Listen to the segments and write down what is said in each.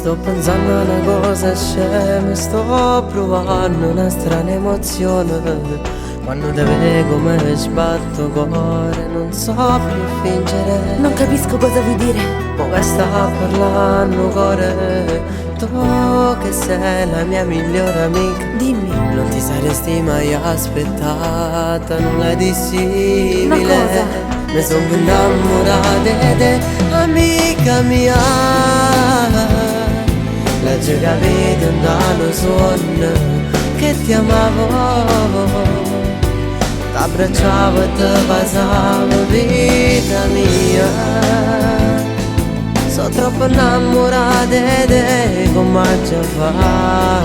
Sto pensando a una cosa scema, sto provando una strana emozione. Quando te vedo come sbatto cuore, non so più fingere. Non capisco cosa vuoi dire. Come sta parlando cuore, tu che sei la mia migliore amica. Dimmi. Non ti saresti mai aspettata nulla di simile. Ma cosa? Mi sono innamorata di te, amica mia. La già capito andando suono che ti amavo. T'abbracciavo e ti passavo vita mia. Sono troppo innamorata di te, come già fa.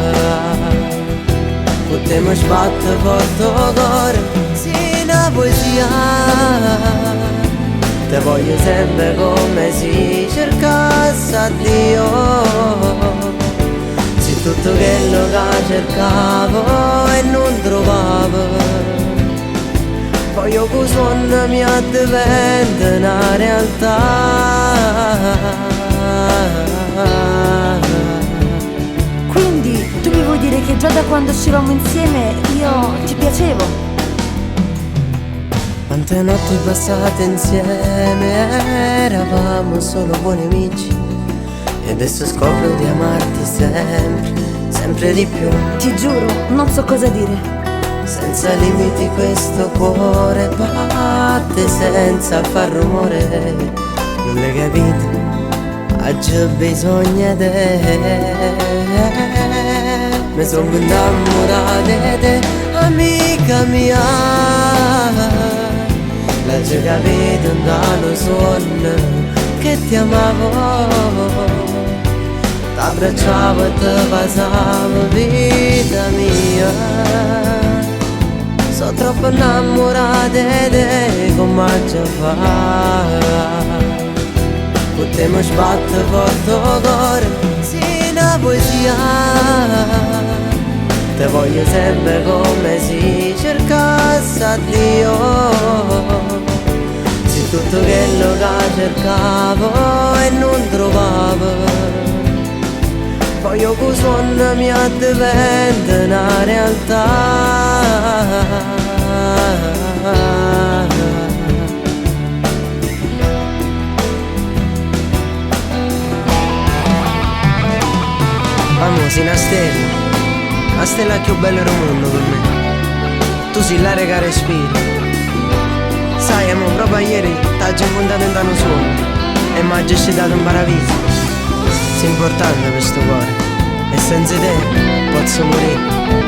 Con te mi sbatte forte il cuore, sì una poesia. Te voglio sempre come si cercasse a Dio. Sei tutto quello che cercavo e non trovavo. Voglio che suona mia diventa una realtà. Quindi tu mi vuoi dire che già da quando uscivamo insieme io ti piacevo? Quante notti passate insieme, eravamo solo buoni amici. E adesso scopro di amarti sempre, sempre di più. Ti giuro, non so cosa dire. Senza limiti questo cuore batte senza far rumore. Non l'hai capito, ha già bisogno di te. Mi sono innamorata di te, amica mia. L'hai già capito andando suono che ti amavo. T'abbracciavo e ti passavo vita mia. Sono troppo innamorata di te, come già fa. Con te mi sbatte forte il cuore, sì una poesia. Te voglio sempre come si cercasse a Dio. Sei tutto quello che cercavo e non trovavo. Voglio che suona mia diventa una realtà. Amo, sei una stella più bella del mondo per me. Tu sei l'aria che respiri. Sai, amo, proprio ieri t'ha già puntato in danno suono e mi ha già dato un paradiso. Sei importante questo cuore e senza te posso morire.